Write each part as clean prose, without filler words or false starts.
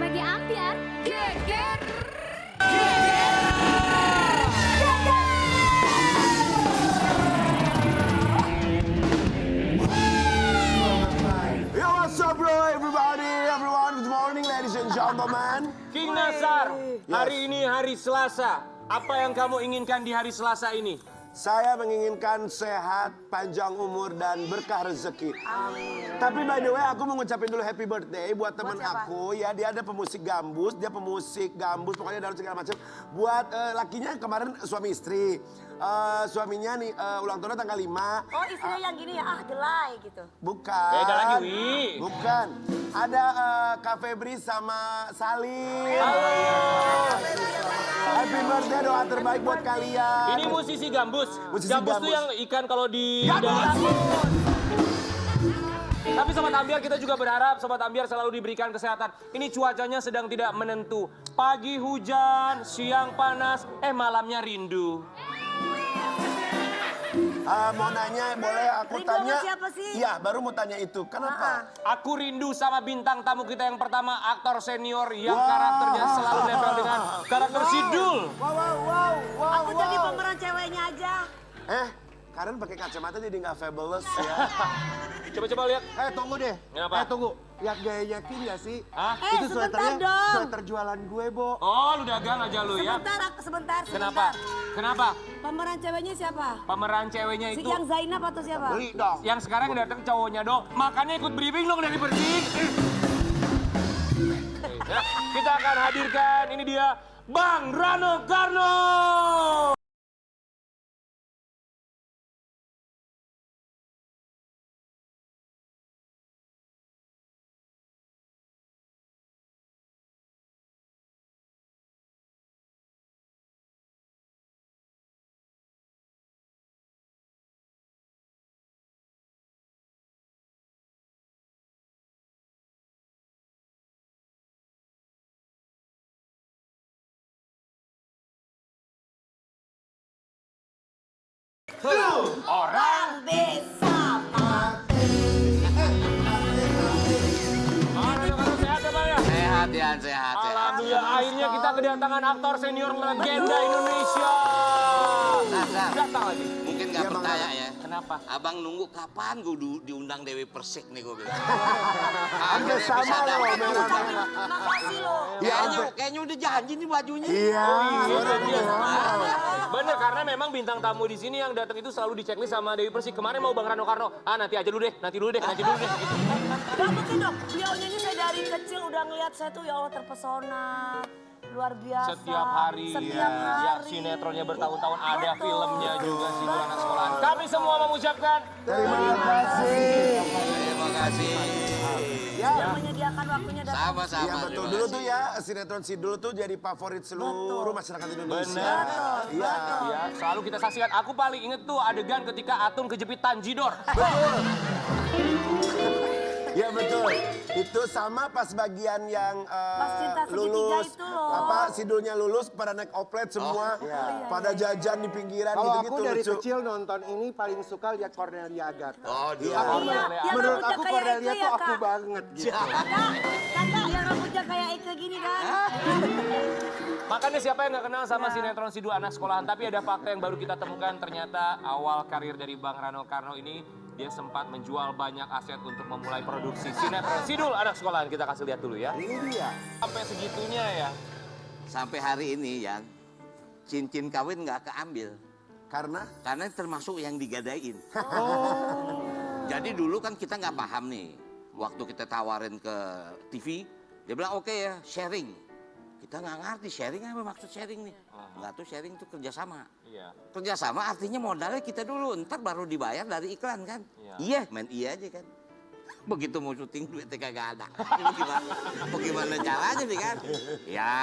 Sebagai ampiar, geger. Yo, what's up bro, everyone, good morning ladies and gentlemen. King Nasar, hari ini hari Selasa. Apa yang kamu inginkan di hari Selasa ini? Saya menginginkan sehat, panjang umur, dan berkah rezeki. Tapi by the way, aku mau ngucapin dulu happy birthday buat temen aku. Ya, dia ada pemusik gambus, pokoknya dalam segala macam. Buat lakinya kemarin suami istri. Suaminya nih ulang tahunnya tanggal 5. Oh, istrinya yang gini ya, delay gitu. Bukan. Beda lagi, Wi. Bukan. Ada Kak Febri sama Salim. Happy birthday, doa terbaik buat kalian. Ini musisi gambus. Musisi Gambus tuh gambus. yang ikan kalau di Tapi Sobat Ambiar, kita juga berharap Sobat Ambiar selalu diberikan kesehatan. Ini cuacanya sedang tidak menentu. Pagi hujan, siang panas, malamnya rindu. Mau nanya, boleh aku Rindu tanya? sama siapa sih? Iya, baru mau tanya itu. Kenapa? Aku rindu sama bintang tamu kita yang pertama, aktor senior yang karakternya selalu nempel dengan karakter Sidul. Aku jadi pemeran ceweknya aja. Karen pakai kacamata jadi nggak fabulous ya. Coba-coba lihat. Tunggu deh. Kenapa? Tunggu. Lihat gayanya King nggak sih? Hah? Itu sebentar dong. sweater jualan gue, Bo. Oh, lu dagang aja lu ya. Sebentar. Kenapa? Kenapa? Pemeran ceweknya siapa? Pemeran ceweknya Si itu yang Zainab atau siapa? Beli dong. yang sekarang yang datang cowoknya dong. Makanya ikut briefing dong dari Persik. Ya, kita akan hadirkan, ini dia Bang Rano Karno. Orang bisa mati. Sehat ya Bang ya? Sehat ya, sehat. Alhamdulillah, akhirnya kita kedatangan aktor senior legenda Indonesia. Nasar, Datang lagi. mungkin nggak Iya, Bang. percaya ya. Kenapa? Abang nunggu kapan gue diundang Dewi Persik nih gue bilang. Hampir Akhirnya sama bisa loh, dapat. merah-merah. Makasih loh. Kayaknya udah janji nih bajunya. Iya. Bener, karena memang bintang tamu di sini yang datang itu selalu di checklist sama Dewi Persik. Kemarin mau Bang Rano Karno, nanti aja dulu deh, nanti dulu deh. Gitu. Gak mungkin dong, beliaunya ini saya dari kecil udah ngeliat saya tuh ya Allah terpesona. Luar biasa. Setiap hari. Setiap Ya, hari. sinetronnya bertahun-tahun ada, Betul. filmnya juga sih dua anak sekolahan. Kami semua mengucapkan Terima kasih. Terima kasih. Sudah menyediakan waktunya datang. Sama-sama. Iya betul, terima dulu kasih. tuh ya sinetron Sidul tuh jadi favorit seluruh masyarakat Indonesia. benar. Iya. Ya, selalu kita saksikan. Aku paling inget tuh adegan ketika Atun kejepit Tanjidor. Iya betul. Itu sama pas bagian yang cinta segitiga lulus, itu loh. apa Sidulnya lulus pada naik oplet semua, pada jajan di pinggiran Kalau gitu-gitu aku dari lucu. kecil nonton ini paling suka lihat Cornelia Agatha. Oh, dia. Iya, yang Menurut rambutnya aku kayak Cornelia Eke tuh ya, aku Kak. banget gitu. Kakak yang rambutnya kayak Eke gini kan. Makanya siapa yang nggak kenal sama sinetron Sidul anak sekolahan. Tapi ada fakta yang baru kita temukan. Ternyata awal karir dari Bang Rano Karno ini, dia sempat menjual banyak aset untuk memulai produksi sinetron Sidul anak sekolahan. Kita kasih lihat dulu ya. Ini dia. Sampai segitunya ya. Sampai hari ini ya, cincin kawin nggak keambil. Karena termasuk yang digadain. Jadi dulu kan kita nggak paham nih. Waktu kita tawarin ke TV, dia bilang oke ya, sharing. Kita nggak ngerti sharing apa maksud sharing nih. Nggak tuh sharing tuh kerjasama. Iya. Kerjasama artinya modalnya kita dulu, ntar baru dibayar dari iklan kan. Iya. Iya, main iya aja kan. Begitu mau syuting duitnya kagak ada. Ini bagaimana caranya nih kan? Ya,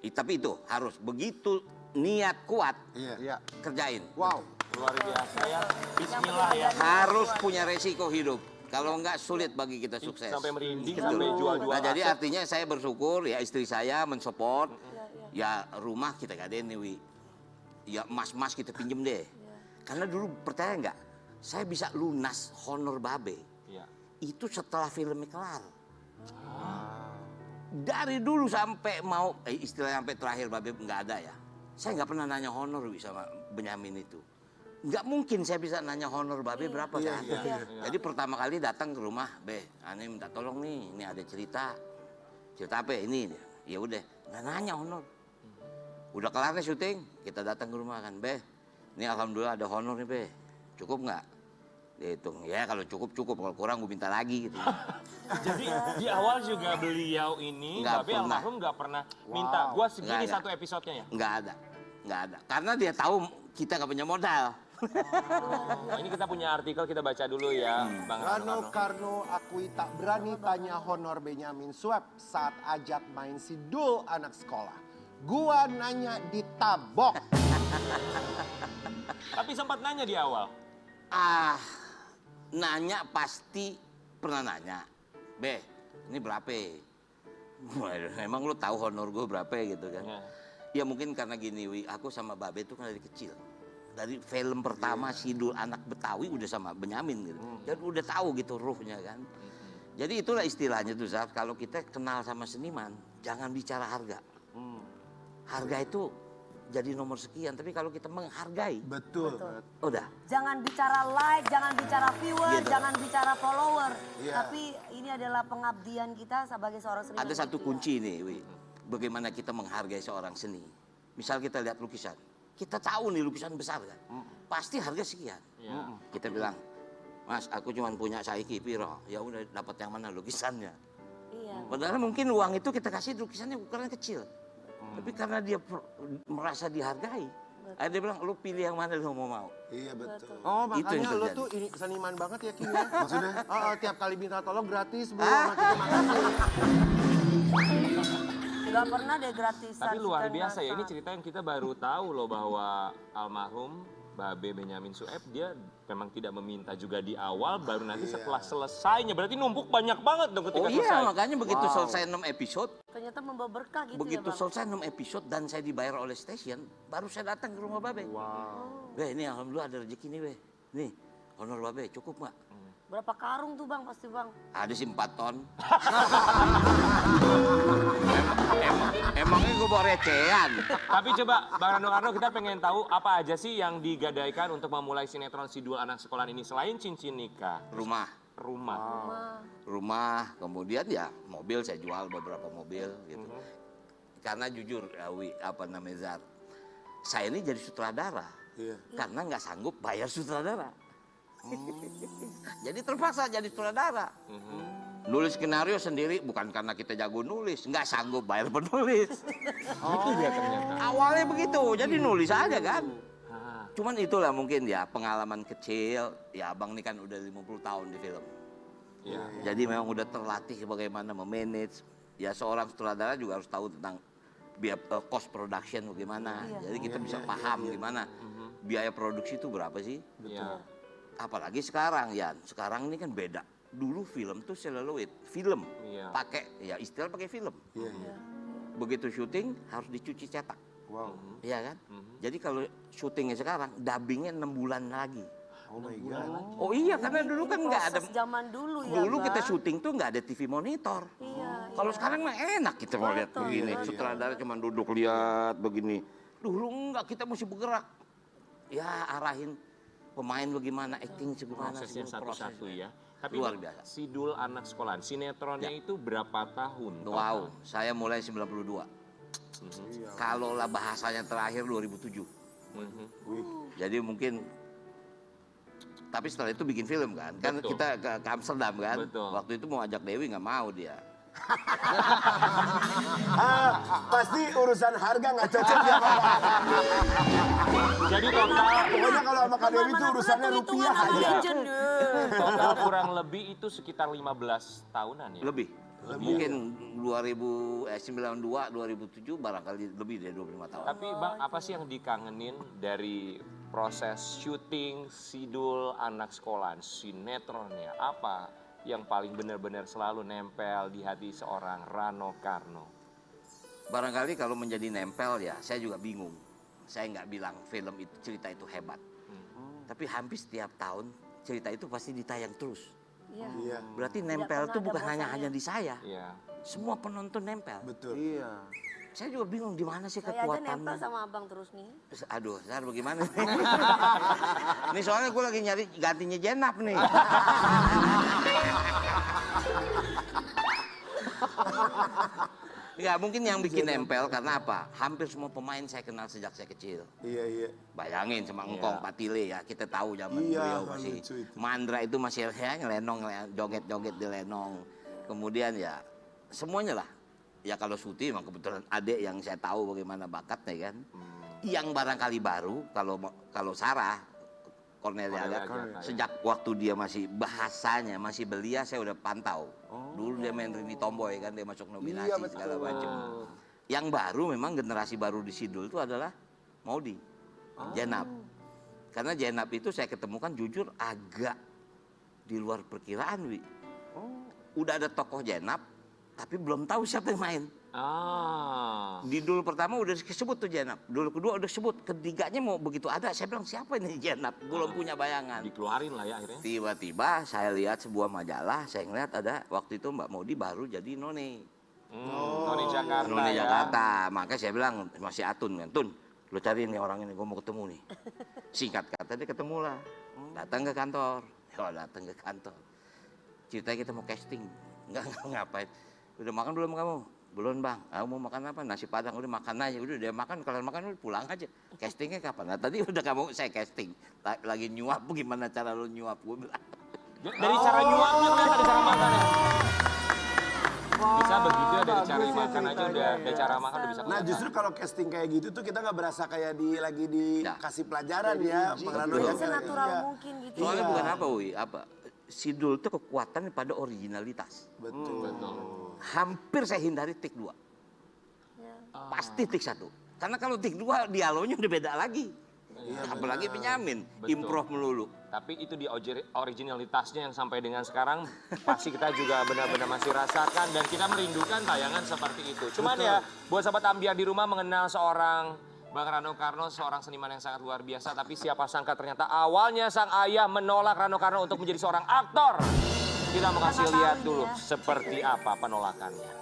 tapi itu harus begitu niat kuat Iya. kerjain. Wow. Luar biasa ya. Bismillah ya. Harus punya resiko hidup. Kalau enggak sulit bagi kita sukses. Sampai merinding, Gitu. sampai jual-jual Nah, jadi aset. artinya saya bersyukur ya istri saya mensupport. Ya rumah kita gadein nih, Wi. Ya emas-emas kita pinjem deh. Karena dulu percaya nggak, saya bisa lunas honor babe. Iya. Itu setelah filmnya kelar. dari dulu sampai mau, istilahnya sampai terakhir Babe nggak ada ya. Saya nggak pernah nanya honor sama Benyamin itu. Nggak mungkin saya bisa nanya honor Babe berapa kan. Jadi pertama kali datang ke rumah, Ane minta tolong nih, ini ada cerita. Cerita apa ini? Ya udah, nggak nanya honor. Udah kelar nih syuting, kita datang ke rumah kan, ini alhamdulillah ada honor nih cukup nggak? Dihitung, ya kalau cukup, kalau kurang gue minta lagi gitu. Jadi di awal juga beliau ini, Babe almarhum nggak pernah minta, gua segini satu episodenya ya? Nggak ada. Karena dia tahu kita nggak punya modal. Ini kita punya artikel, kita baca dulu ya, Bang Rano Karno akui tak berani tanya honor Benyamin Sueb saat ajak main Sidul anak sekolah. Gua nanya ditabok. Tapi sempat nanya di awal. Nanya pasti pernah nanya. Ini berapa? Emang lu tahu honor gue berapa gitu kan? Ya mungkin karena gini, aku sama Babe itu kan dari kecil. Dari film pertama Sidul Anak Betawi udah sama Benyamin gitu. Dan udah tahu gitu ruhnya kan. Jadi itulah istilahnya tuh Zaf, kalau kita kenal sama seniman, jangan bicara harga. Harga itu jadi nomor sekian, tapi kalau kita menghargai. Betul. Udah. Jangan bicara like, jangan bicara viewer, Gitu. jangan bicara follower. Iya. Tapi ini adalah pengabdian kita sebagai seorang seniman. Ada satu gitu ya. kunci nih, bagaimana kita menghargai seorang seni. Misal kita lihat lukisan, kita tahu nih lukisan besar kan, pasti harga sekian. Kita bilang, Mas, aku cuma punya saiki piro, ya udah dapat yang mana lukisannya. Iya. Padahal mungkin uang itu kita kasih lukisannya ukuran kecil, tapi karena dia merasa dihargai, akhirnya dia bilang, lu pilih yang mana lu mau. Iya betul. Oh Itu yang makanya lo terjadi. tuh ini seniman banget ya Ki ya. Maksudnya? Tiap kali minta tolong gratis Bu sama kita makasih. Gak pernah deh gratisan. Tapi luar chicken biasa ya, ini masak. cerita yang kita baru tahu loh bahwa almarhum Babe Benyamin Sueb dia memang tidak meminta juga di awal, baru nanti setelah selesainya. Berarti numpuk banyak banget dong ketika Oh iya, selesai. makanya begitu selesai 6 episode, Ternyata membawa berkah gitu begitu ya Bang. selesai 6 episode dan saya dibayar oleh stasiun, baru saya datang ke rumah Babe. Ini alhamdulillah ada rezeki nih Nih, honor Babe cukup nggak? Berapa karung tuh Bang pasti Bang? Ada sih 4 ton. Emangnya gue bawa recehan? Tapi coba Bang Rano Karno, kita pengen tahu apa aja sih yang digadaikan untuk memulai sinetron Sidul Anak Sekolahan ini selain cincin nikah, Rumah, kemudian ya mobil saya jual beberapa mobil gitu. Karena jujur, Zar, saya ini jadi sutradara. Karena nggak sanggup bayar sutradara. Jadi terpaksa jadi sutradara. Nulis skenario sendiri bukan karena kita jago nulis, nggak sanggup bayar penulis. Itu dia ternyata. Awalnya begitu, jadi nulis aja kan. Cuman itulah mungkin ya pengalaman kecil. Ya abang ini kan udah 50 tahun di film. Jadi memang udah terlatih bagaimana memanage. Ya seorang sutradara juga harus tahu tentang biaya cost production bagaimana. Jadi kita bisa paham gimana biaya produksi itu berapa sih. Iya. Apalagi sekarang ya, sekarang ini kan beda. Dulu film tuh celluloid, film pakai ya istilah pakai film. Begitu syuting harus dicuci cetak. Iya kan? Jadi kalau syutingnya sekarang dubbingnya 6 bulan lagi. Oh my God. Oh iya, karena dulu kan nggak ada. Proses zaman dulu ya Dulu Bang. kita syuting tuh nggak ada TV monitor. Kalau sekarang mah enak kita mau lihat begini. Sutradara cuma duduk lihat begini. Dulu enggak, kita mesti bergerak. Ya arahin pemain bagaimana, acting bagaimana. Prosesnya satu-satu ya. Tapi Luar Bang, biasa. Sidul Anak Sekolahan, sinetronnya itu berapa tahun? Wow, saya mulai 92. Kalau lah bahasanya terakhir 2007. Jadi mungkin, tapi setelah itu bikin film kan. Kan Betul. kita ke Amsterdam kan. Betul. Waktu itu mau ajak Dewi nggak mau dia. Pasti urusan harga nggak cocok ya Pak. Jadi total Pokoknya kalau sama Kak Dewi itu urusannya rupiah aja. total kurang lebih itu sekitar 15 tahunan ya. Lebih. Mungkin 92, 2007 barangkali lebih dari 25 tahun. Tapi Bang, apa sih yang dikangenin dari proses syuting Sidul Anak Sekolahan, sinetronnya? Apa yang paling benar-benar selalu nempel di hati seorang Rano Karno? Barangkali kalau menjadi nempel ya, saya juga bingung. Saya nggak bilang film itu cerita itu hebat. Tapi hampir setiap tahun cerita itu pasti ditayang terus. Iya, Berarti nempel pernah itu ada bukan bosannya. hanya di saya. Iya. Semua penonton nempel. betul. Iya. Saya juga bingung di mana sih Saya aja nempel kekuatannya. sama abang terus nih. Aduh, Zar bagaimana nih? Nih soalnya gue lagi nyari gantinya Jenap nih. Enggak, mungkin yang bikin nempel karena apa? Hampir semua pemain saya kenal sejak saya kecil. Iya, iya. Bayangin sama Engkong Patile ya, kita tahu zaman Iya, beliau masih lucu itu. Mandra itu masih ya ngelenong, joget-joget di lenong. Kemudian ya semuanya lah. Ya kalau Suti memang kebetulan adik yang saya tahu bagaimana bakatnya kan. Yang barangkali baru kalau Sarah Cornelia Cornelia Agatha, Agatha, ya. sejak waktu dia masih bahasanya masih belia saya udah pantau. Dulu dia main Rini Tomboy kan, dia masuk nominasi Iya, betul. segala macam. Yang baru memang generasi baru di Sidul itu adalah Maudi, Jenab. Karena Jenab itu saya ketemukan jujur agak di luar perkiraan, Wi. Udah ada tokoh Jenab, tapi belum tahu siapa yang main. Di dul pertama udah disebut tuh Jenab, dul kedua udah sebut, ketiganya mau begitu ada, saya bilang siapa ini Jenab, belum punya bayangan. Dikeluarin lah ya akhirnya. Tiba-tiba saya lihat sebuah majalah, saya ngeliat ada waktu itu Mbak Maudi baru jadi None. Noni Jakarta. None ya. Jakarta, makanya saya bilang masih Atun kan, Tun, lu cariin nih orang ini, gue mau ketemu nih. Singkat kata dia ketemu lah, datang ke kantor, datang ke kantor. Ceritanya kita mau casting, nggak ngapain. Udah makan belum kamu? Belum bang, aku mau makan apa? Nasi padang, udah makan aja, udah dia makan, kalian makan udah pulang aja. Castingnya kapan? Nah tadi udah kamu saya casting, lagi nyuap, gimana cara lu nyuap? Gue bilang. Dari cara nyuapnya kan dari cara makannya. Bisa begitu ya dari cara makan aja udah, dari cara makan udah bisa Nah kelihatan. justru kalau casting kayak gitu tuh kita nggak berasa kayak lagi dikasih pelajaran ya, Bang Rano ya. Senatural Iya. mungkin gitu. Soalnya Iya. bukan apa, Wi, apa? Sidul itu kekuatan pada originalitas. Betul. Hampir saya hindari take 2. Pasti take 1. Karena kalau take 2 dialognya udah beda lagi. Apalagi Benyamin, Betul. improv melulu. Tapi itu di originalitasnya yang sampai dengan sekarang pasti kita juga benar-benar masih rasakan dan kita merindukan tayangan seperti itu. Cuman ya buat sahabat Ambiar di rumah mengenal seorang Bang Rano Karno, seorang seniman yang sangat luar biasa. Tapi siapa sangka ternyata awalnya sang ayah menolak Rano Karno untuk menjadi seorang aktor. Kita mau kasih lihat dulu seperti apa penolakannya.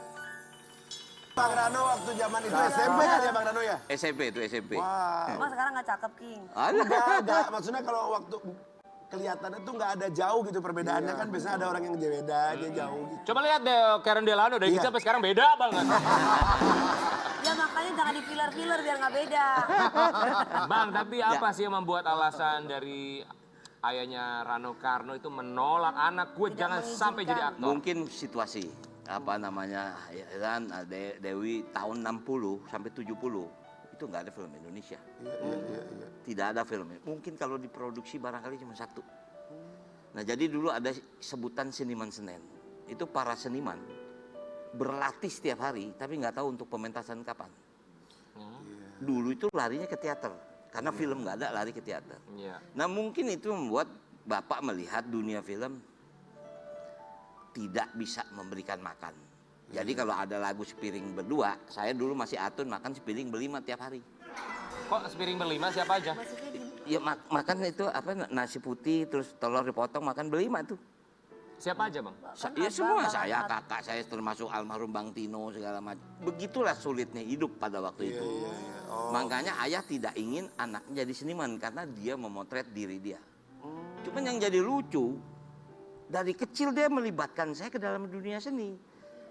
Bang Rano waktu zaman itu SMP kan ya Bang Rano ya? SMP itu SMP. Wah. Mas sekarang nggak cakep King. Enggak. Maksudnya kalau waktu kelihatannya tuh nggak ada jauh gitu perbedaannya kan biasanya ada orang yang beda dia jauh gitu. Coba lihat deh Karen Delano dari Iya. kita sampai sekarang beda banget. Ya makanya jangan di filler biar nggak beda. Bang, tapi apa sih yang membuat alasan dari ayahnya Rano Karno itu menolak anak gue jangan sampai jadi aktor? Mungkin situasi apa namanya ya kan Dewi tahun 60 sampai 70 itu nggak ada film Indonesia. Iya. Tidak ada film. Mungkin kalau diproduksi barangkali cuma 1. Nah jadi dulu ada sebutan seniman Senen. Itu para seniman berlatih setiap hari tapi nggak tahu untuk pementasan kapan. Dulu itu larinya ke teater karena film nggak ada, lari ke teater. Iya. Nah mungkin itu membuat Bapak melihat dunia film tidak bisa memberikan makan. Jadi kalau ada lagu sepiring berdua, saya dulu masih Atun makan sepiring berlima tiap hari. Kok sepiring berlima siapa aja? Ya makan itu apa nasi putih terus telur dipotong makan berlima tuh. Siapa aja bang? Ya semua saya, kakak saya termasuk almarhum Bang Tino segala macam. Begitulah sulitnya hidup pada waktu itu. Makanya ayah tidak ingin anaknya jadi seniman karena dia memotret diri dia. Cuman yang jadi lucu, dari kecil dia melibatkan saya ke dalam dunia seni.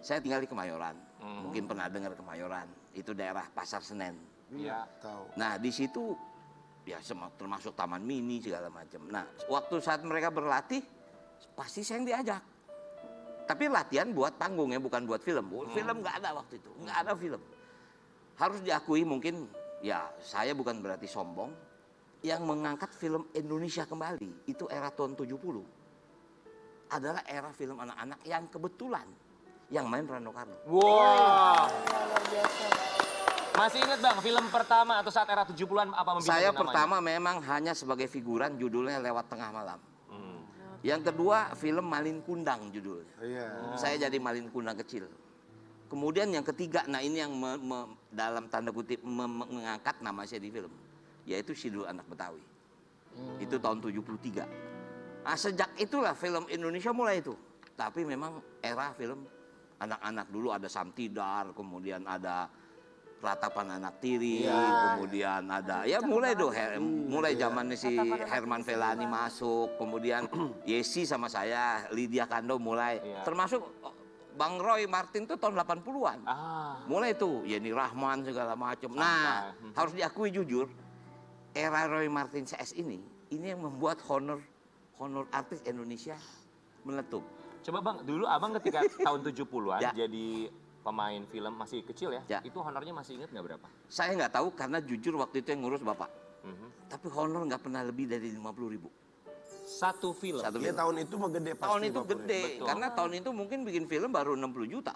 Saya tinggal di Kemayoran, mungkin pernah dengar Kemayoran, itu daerah Pasar Senen. Iya. Tahu. Nah di situ ya termasuk taman mini segala macam. Nah waktu saat mereka berlatih, pasti saya yang diajak. Tapi latihan buat panggung ya, bukan buat film. Film nggak ada waktu itu, nggak ada film. Harus diakui mungkin ya saya bukan berarti sombong. Yang mengangkat film Indonesia kembali itu era tahun 70. Adalah era film anak-anak yang kebetulan yang main Rano Karno. Wah. Masih ingat bang film pertama atau saat era 70-an apa membina Saya namanya? pertama memang hanya sebagai figuran, judulnya Lewat Tengah Malam. Yang kedua film Malin Kundang judulnya. Iya. Saya jadi Malin Kundang kecil. Kemudian yang ketiga, nah ini yang dalam tanda kutip mengangkat nama saya di film, yaitu Sidul Anak Betawi. Itu tahun 73. Nah, sejak itulah film Indonesia mulai itu. Tapi memang era film anak-anak dulu ada Samtidar, kemudian ada Ratapan Anak Tiri, kemudian ada ya mulai mulai zamannya si Herman Felani masuk, kemudian Yesi sama saya, Lydia Kando mulai, termasuk Bang Roy Martin tuh tahun 80-an. Mulai tuh Yeni Rahman segala macam. Nah, harus diakui jujur, era Roy Martin CS ini yang membuat honor artis Indonesia meletup. Coba Bang, dulu Abang ketika tahun 70-an jadi pemain film masih kecil ya, itu honornya masih ingat nggak berapa? Saya nggak tahu karena jujur waktu itu yang ngurus Bapak. Tapi honor nggak pernah lebih dari 50.000. Satu film? Ya tahun itu mah gede pasti. Tahun itu gede, karena tahun itu mungkin bikin film baru 60 juta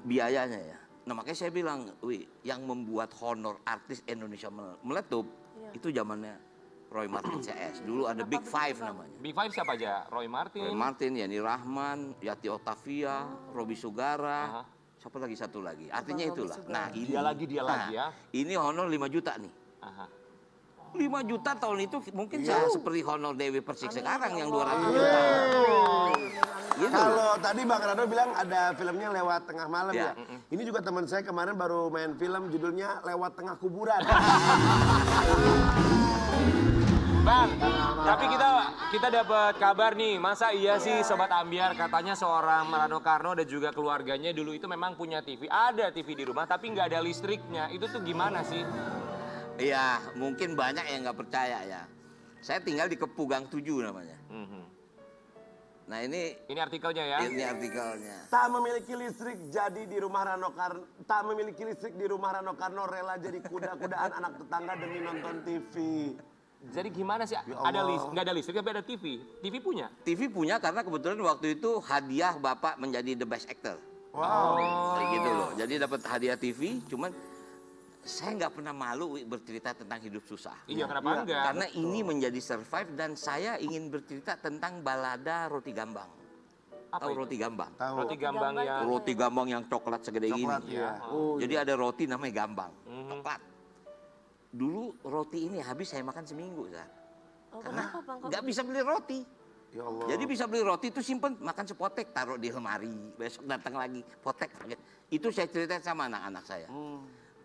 biayanya ya. Nah makanya saya bilang, yang membuat honor artis Indonesia meletup, itu zamannya Roy Martin CS. Dulu ada Big Five namanya. Big Five siapa aja? Roy Martin, Yani Rahman, Yati Octavia, Robi Sugara, siapa lagi satu lagi. Artinya itulah. Nah ini dia lagi ya. Ini honor 5 juta nih. 5 juta tahun itu mungkin seperti honor Dewi Persik sekarang yang 200 juta. Gitu. Kalau tadi Bang Rano bilang ada filmnya Lewat Tengah Malam ya. Ini juga teman saya kemarin baru main film judulnya Lewat Tengah Kuburan. Bang, tapi kita dapat kabar nih, masa iya sih Sobat Ambiar katanya seorang Rano Karno dan juga keluarganya dulu itu memang punya TV. Ada TV di rumah tapi nggak ada listriknya. Itu tuh gimana sih? Iya, mungkin banyak yang nggak percaya ya. Saya tinggal di Kepugang 7 namanya. Nah ini artikelnya ya? Ini artikelnya. Tak memiliki listrik jadi di rumah Rano Karno. Tak memiliki listrik di rumah Rano Karno rela jadi kuda-kudaan anak tetangga demi nonton TV. Jadi gimana sih? Nggak ada listrik tapi ada TV. TV punya? TV punya karena kebetulan waktu itu hadiah Bapak menjadi the best actor. Wow. Kayak gitu loh. Jadi dapat hadiah TV, cuman saya nggak pernah malu bercerita tentang hidup susah. Iya, kenapa enggak? Karena ini menjadi survive dan saya ingin bercerita tentang balada roti gambang. Tahu roti gambang? Tahu. Roti gambang yang... Roti gambang yang coklat segede Coklat, ini. ya. Jadi ada roti namanya gambang, coklat. Dulu roti ini habis saya makan seminggu, Zah. Karena nggak bisa beli roti. Ya Allah. Jadi bisa beli roti itu simpen, makan sepotek, taruh di lemari. Besok datang lagi, potek. Itu saya cerita sama anak-anak saya.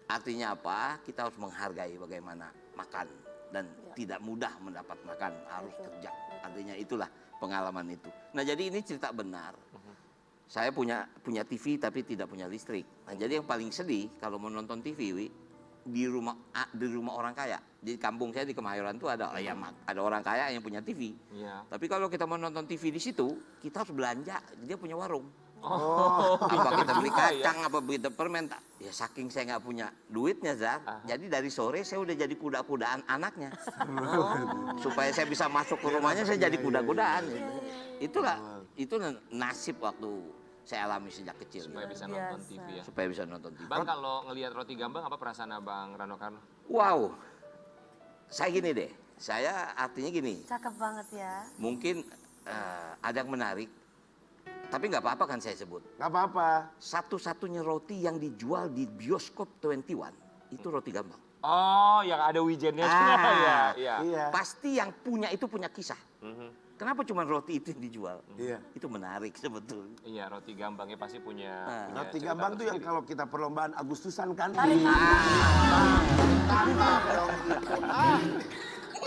Artinya apa? Kita harus menghargai bagaimana makan. Dan tidak mudah mendapat makan, harus kerja. Artinya itulah pengalaman itu. Nah jadi ini cerita benar. Saya punya TV tapi tidak punya listrik. Nah jadi yang paling sedih kalau mau nonton TV, di rumah orang kaya. Di kampung saya di Kemayoran tuh ada orang kaya yang punya TV. Tapi kalau kita mau nonton TV di situ, kita harus belanja. Dia punya warung. Apa kita beli kacang, apa kita permen? Ya saking saya nggak punya duitnya, Zar. Jadi dari sore saya udah jadi kuda-kudaan anaknya. Supaya saya bisa masuk ke rumahnya, saya jadi kuda-kudaan. Itu nasib waktu saya alami sejak kecil. Supaya bisa nonton TV ya? Supaya bisa nonton TV. Bang, kalau ngelihat roti gambang, apa perasaan Abang Rano Karno? Wow, saya gini deh, saya artinya gini. Cakep banget ya. Mungkin ada yang menarik, tapi nggak apa-apa kan saya sebut. Nggak apa-apa. Satu-satunya roti yang dijual di bioskop 21, itu roti gambang. Oh, yang ada wijennya. Iya. Pasti yang punya itu punya kisah. Kenapa cuma roti itu yang dijual? Iya. Itu menarik sebetulnya. Iya, roti gambangnya pasti punya Roti cerita gambang tuh yang tersendiri. kalau kita perlombaan Agustusan kan.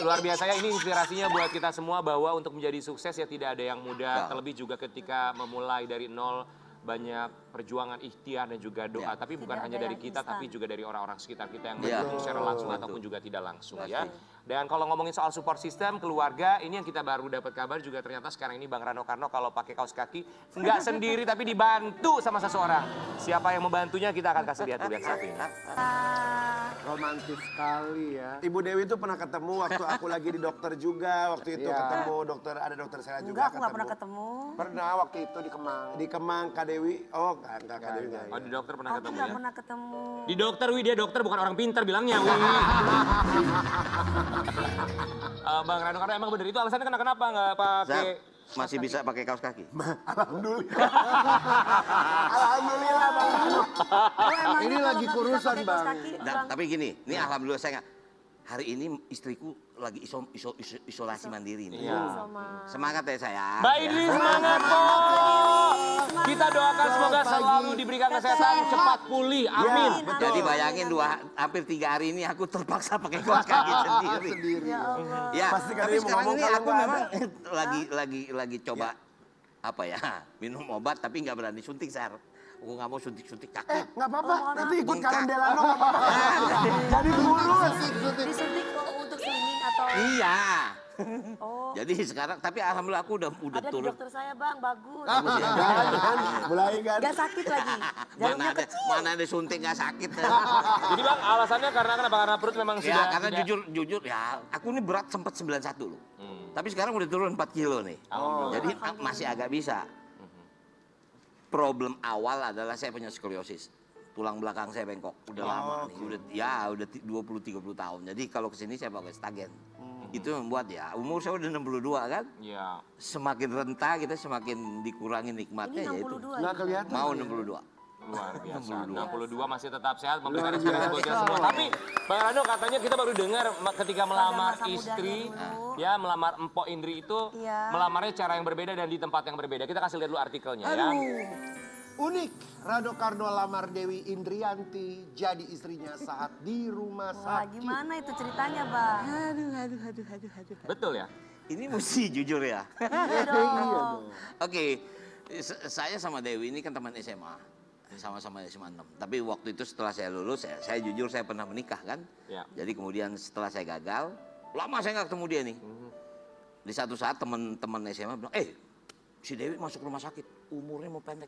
Luar biasa ya, ini inspirasinya buat kita semua bahwa untuk menjadi sukses ya tidak ada yang mudah. Terlebih juga ketika memulai dari nol, banyak perjuangan, ikhtiar dan juga doa. Tapi bukan hanya dari kita, tapi juga dari orang-orang sekitar kita yang mendukung secara langsung ataupun juga tidak langsung ya. Dan kalau ngomongin soal support system, keluarga, ini yang kita baru dapat kabar juga ternyata sekarang ini Bang Rano Karno kalau pakai kaos kaki nggak sendiri tapi dibantu sama seseorang. Siapa yang membantunya kita akan kasih lihat dulu yang satu ini. Romantis sekali ya. Ibu Dewi itu pernah ketemu waktu aku lagi di dokter juga. Waktu itu ketemu ada dokter saya juga. Enggak, aku nggak pernah ketemu. Pernah waktu itu di Kemang. Di Kemang Kak Dewi. Oh, enggak Kak Dewi. Oh, di dokter pernah Aku ketemu nggak ya? pernah ketemu. Di dokter, dia dokter bukan orang pintar bilangnya. Bang Rano Karno emang bener itu alasannya kenapa nggak pakai? Masih bisa pakai kaos kaki? Alhamdulillah. Alhamdulillah Bang Rano. Ini lagi kurusan, Bang. Nah, tapi gini, ini alhamdulillah saya nggak. hari ini istriku lagi isolasi mandiri nih. Iya. Semangat ya sayang. Mbak Indri semangat kok. Kita doakan semoga selalu diberikan kesehatan, cepat pulih. Amin. Jadi bayangin hampir 3 hari ini aku terpaksa pakai kaos kaki sendiri. Ya, Pasti kali tapi mau sekarang ngomong ini kalau aku nggak memang lagi coba apa ya, minum obat tapi nggak berani suntik, Sar. Aku nggak mau suntik-suntik kaki. Nggak apa-apa, nanti ikut Bengkak. Karen Delano nggak apa-apa. Jadi kurus. Disuntik untuk swimming atau... Iya. Oh, Jadi sekarang, tapi alhamdulillah aku udah ada di turun. dokter saya bang, bagus. Jangan, mulai kan. Gak sakit lagi. Jarumnya kecil. Mana ada suntik nggak sakit. Jadi Bang, alasannya karena kenapa? Karena perut memang Ya, sudah karena tidak- jujur ya, aku ini berat sempat 91 loh. Tapi sekarang udah turun 4 kilo nih. Jadi masih agak bisa. Problem awal adalah saya punya skoliosis. Tulang belakang saya bengkok. Udah lama nih. Udah 20-30 tahun. Jadi kalau kesini saya pakai stagen. Itu yang membuat ya, umur saya udah 62 kan. Iya. Semakin renta kita semakin dikurangi nikmatnya Ini ya itu. 62. Nggak kelihatan. Mau 62. Luar biasa. 62 masih tetap sehat, memberikan inspirasi buat kita semua. Tapi Bang Rano katanya kita baru dengar ketika melamar masa istri, mudanya dulu. ya melamar Empok Indri itu Iya. melamarnya cara yang berbeda dan di tempat yang berbeda. Kita kasih lihat dulu artikelnya ya. Unik, Rano Karno lamar Dewi Indrianti jadi istrinya saat di rumah Wah, sakit. gimana itu ceritanya bang? Betul ya? Ini mesti jujur ya. Iya dong. Oke, saya sama Dewi ini kan teman SMA. Sama-sama SMA 6. Tapi waktu itu setelah saya lulus, saya jujur saya pernah menikah kan. Ya. Jadi kemudian setelah saya gagal, lama saya nggak ketemu dia nih. Di satu saat teman-teman SMA bilang, si Dewi masuk rumah sakit, umurnya mau pendek.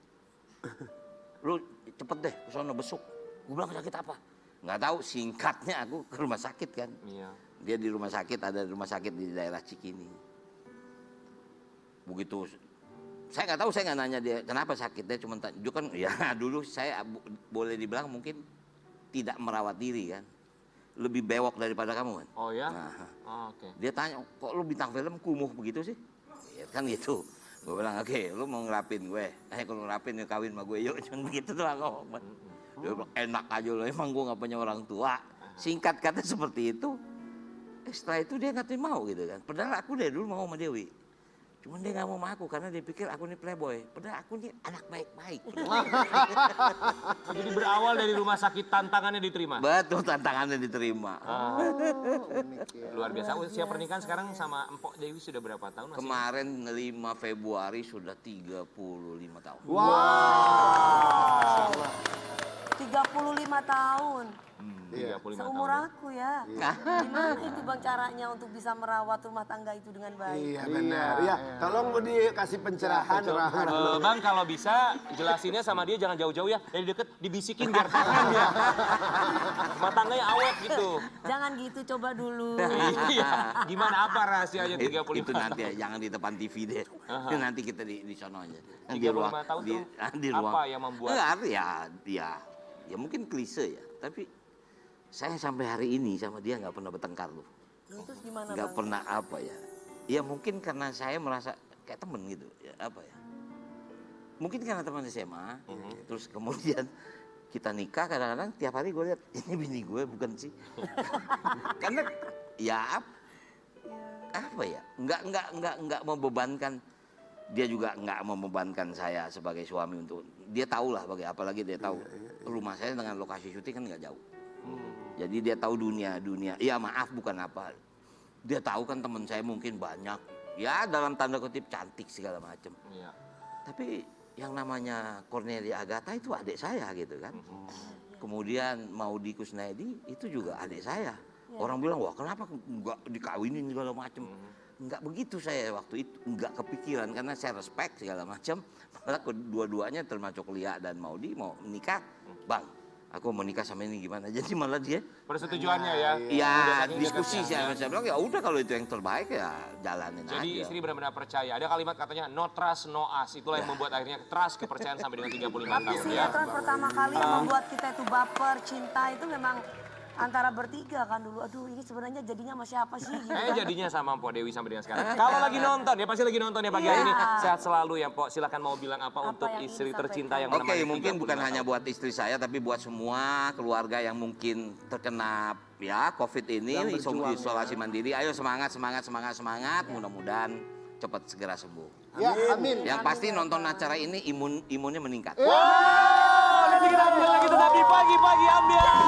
Lu cepet deh ke sono besuk. Gue bilang sakit apa? Nggak tahu, singkatnya aku ke rumah sakit kan. Iya. Dia di rumah sakit, ada rumah sakit di daerah Cikini. Begitu, saya nggak tahu, saya nggak nanya dia kenapa sakit. Dia cuma tanya, kan ya dulu saya boleh dibilang mungkin tidak merawat diri kan. Lebih bewok daripada kamu kan. Oh ya? Nah, Oh, oke. dia tanya, kok lu bintang film kumuh begitu sih? Ya, kan gitu. Gue bilang, oke, lu mau ngerapin gue. Kalau ngerapin ya kawin sama gue, yuk. Cuma begitu doang ngomong. Dia bilang, enak aja lo, emang gue gak punya orang tua. Singkat kata seperti itu. Setelah itu dia nggak mau gitu kan. Padahal aku dari dulu mau sama Dewi. Cuman dia nggak mau sama aku karena dia pikir aku ini playboy. Padahal aku ini anak baik-baik. Jadi berawal dari rumah sakit tantangannya diterima. Betul, tantangannya diterima. Luar biasa. Usia pernikahan sekarang sama Empok Dewi sudah berapa tahun? Masih? Kemarin 5 Februari sudah 35 tahun. 35 tahun. 35 Seumur tahun. aku ya. Gimana itu bang caranya untuk bisa merawat rumah tangga itu dengan baik? Iya benar. Iya, tolong mau dikasih pencerahan. Bang kalau bisa jelasinnya sama dia jangan jauh-jauh ya. Dari deket dibisikin biar tahan dia. Rumah tangganya awet gitu. Jangan gitu, coba dulu. Iya. Gimana apa rahasianya 35 Itu nanti ya, jangan di depan TV deh. Itu nanti kita di sono aja. Di 35 tahun tuh apa yang membuat? Enggak, ya mungkin klise ya. Tapi saya sampai hari ini sama dia nggak pernah bertengkar loh. Terus gimana Nggak bang? pernah apa ya. Ya mungkin karena saya merasa kayak temen gitu. Ya, apa ya. Mungkin karena teman SMA. Terus kemudian kita nikah, kadang-kadang tiap hari gue lihat ini bini gue bukan sih. Karena ya apa ya, nggak membebankan, dia juga nggak membebankan saya sebagai suami untuk, dia tahu lah apalagi dia tahu rumah saya dengan lokasi syuting kan nggak jauh. Jadi dia tahu dunia, ya maaf bukan apa, dia tahu kan teman saya mungkin banyak, ya dalam tanda kutip cantik segala macam. Iya. Tapi yang namanya Cornelia Agatha itu adik saya gitu kan. Kemudian Maudy Kusnaedi itu juga adik saya. Orang bilang, wah kenapa nggak dikawinin segala macam. Nggak begitu saya waktu itu, nggak kepikiran karena saya respect segala macam. Malah kedua-duanya termasuk Lia dan Maudy mau menikah, bang, aku mau nikah sama ini gimana? Jadi malah dia, Persetujuannya ya. ya saking diskusi dekatnya. saya bilang ya udah kalau itu yang terbaik ya jalanin aja. Jadi istri benar-benar percaya. Ada kalimat katanya no trust no us. Itulah yang membuat akhirnya trust kepercayaan sampai dengan 35 Tapi tahun ya. sinetron pertama kali yang membuat kita itu baper, cinta itu memang antara bertiga kan dulu. Aduh ini sebenarnya jadinya sama siapa sih? Gitu kan. Jadinya sama Mpok Dewi sampai dengan sekarang. Kalau lagi nonton, ya pasti lagi nonton ya pagi hari ini. Sehat selalu ya Mpok. Silakan mau bilang apa untuk yang istri ingin tercinta yang Oke, menemani mungkin 35 bukan hanya tahun. buat istri saya, tapi buat semua keluarga yang mungkin terkena ya COVID ini Yang berjuang, isolasi mandiri. Ayo semangat. Mudah-mudahan cepat segera sembuh. Ya, amin. Yang pasti nonton acara ini imunnya meningkat. Nanti kita ambil lagi tetap di pagi-pagi ambil.